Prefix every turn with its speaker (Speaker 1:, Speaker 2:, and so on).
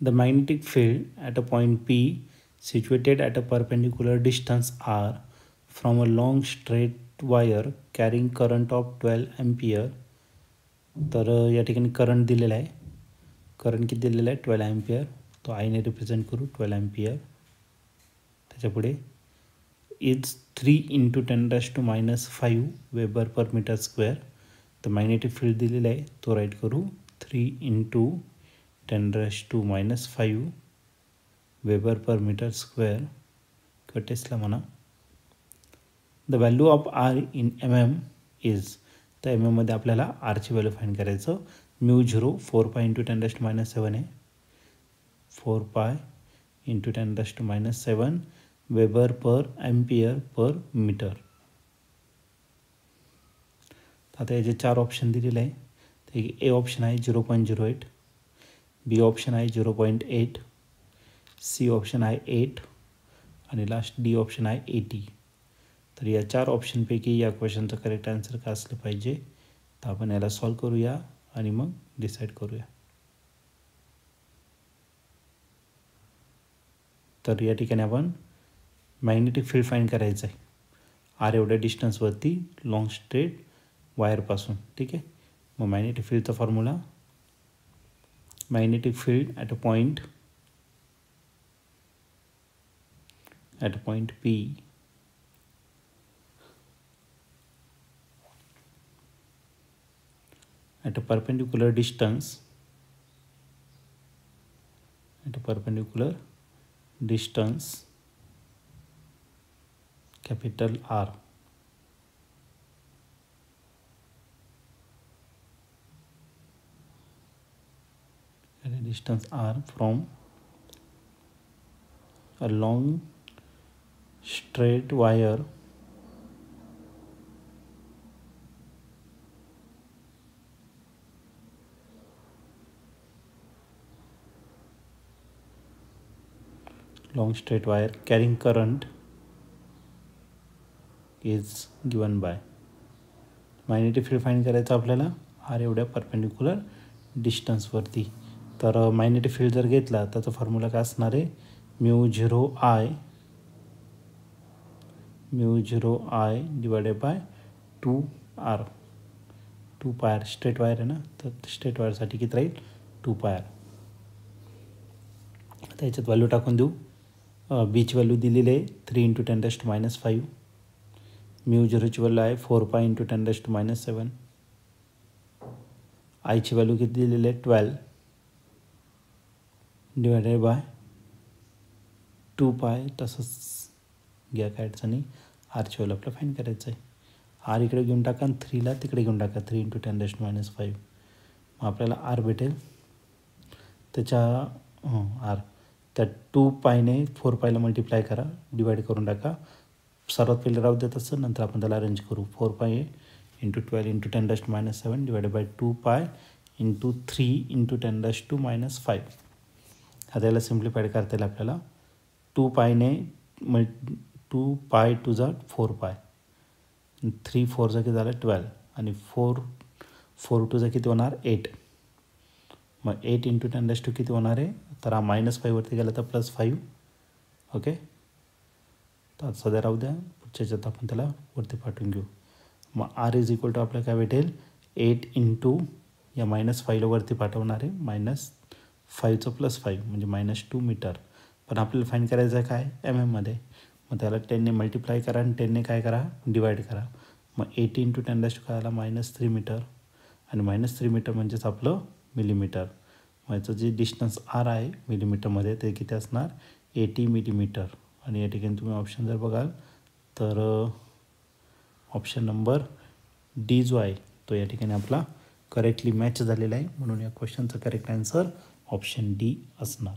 Speaker 1: The magnetic field at a point P situated at a perpendicular distance R from a long straight wire carrying current of 12 ampere. तर या ठिकाणी current दिलेला आहे. Current किती दिलेला आहे 12 एम्पियर. तो आयने रिप्रेझेंट करू 12 एम्पियर. त्याच्या पुढे is 3 × 10⁻⁵ weber per metre square. तर मॅग्नेटिक फील्ड दिलेला आहे तो राईट करू 3 × 10⁻⁵ वेबर पर मीटर स्क्वेअर किंवा टेस्ला म्हणा. The value of R in mm is. तर एम एममध्ये आपल्याला आरची व्हॅल्यू फाईंड करायचं. μ0 4π × 10⁻⁷ आहे. 4π × 10⁻⁷ वेबर पर एम्पियर पर मीटर. आता याचे 4 ऑप्शन दिलेले आहे. तर ए ऑप्शन आहे 0.08, बी ऑप्शन आहे 0.8, सी ऑप्शन आहे 8 आणि लास्ट डी ऑप्शन आहे 80. तर या 4 ऑप्शनपैकी या क्वेश्चनचं करेक्ट आन्सर काय असलं पाहिजे. तर आपण याला सॉल्व करूया आणि मग डिसाईड करूया. तर या ठिकाणी आपण मॅग्नेटिक फील्ड फाईंड करायचं आहे आर एवढ्या डिस्टन्सवरती लॉंग स्ट्रेट वायरपासून. ठीक आहे. मग magnetic फील्डचा formula magnetic field at a point P at a perpendicular distance capital R at a distance R from a long straight wire carrying current is given by. Magnetic field find करायचं आपल्याला R एवढ्या perpendicular डिस्टन्सवरती. तर magnetic field जर घेतला त्याचा formula काय असणार आहे μ0I divided by 2R. 2πr straight wire आहे ना, तर स्ट्रेट वायरसाठी किती राहील 2πr. आता याच्यात व्हॅल्यू टाकून देऊ. बीची व्हॅल्यू दिलेली आहे 3 × 10⁻⁵. μ0ची व्हॅल्यू आहे 4π × 10⁻⁷. आयची व्हॅल्यू किती दिलेली आहे 12 डिवायडेड बाय 2π. तसंच घ्या काय अडचणी. आरची व्हॅल्यू आपल्याला फाईंड करायचं आहे. आर इकडे घेऊन टाका आणि 3ला तिकडे घेऊन टाका 3 × 10⁻⁵. मग आपल्याला आर भेटेल. त्याच्या आर त्या 2πने 4πला मल्टिप्लाय करा, डिवाईड करून टाका. सर्वात पहिले राहू देत असं, नंतर आपण त्याला अरेंज करू. 4π × 12 × 10⁻⁷ डिवायडेड बाय 2π × 3 × 10⁻⁵. आता याला सिम्प्लिफाईड करता येईल आपल्याला. 2πने 2π टू जा 4π, 3 4 किती झालं 12 आणि 4 टू जा किती होणार 8. मग 8 × 10⁻⁵ किती होणार आहे. तर हा -5 वरती गेला तर +5. ओके. तर सध्या राहू द्या, पुढच्या ह्याच्यात आपण त्याला वरती पाठवून घेऊ. मग आर इज इक्वल टू आपल्याला काय भेटेल 8 × या -5ला वरती पाठवणार आहे -5चं +5 म्हणजे -2 मीटर. पण आपल्याला फाईंड करायचं आहे काय एममध्ये. मग त्याला 10ने मल्टिप्लाय करा आणि 10ने काय करा डिवाईड करा. मग 80 × 10⁻⁵ काय आला -3 मीटर आणि -3 मीटर म्हणजेच आपलं मिलीमीटर. मग याचं जे डिस्टन्स आर आहे मिलीमीटरमध्ये ते किती असणार 80 मिलीमीटर. आणि या ठिकाणी तुम्ही ऑप्शन जर बघाल तर ऑप्शन नंबर डी जो आहे तो या ठिकाणी आपला करेक्टली मॅच झालेला आहे. म्हणून या क्वेश्चनचं करेक्ट आन्सर ऑप्शन डी असणार.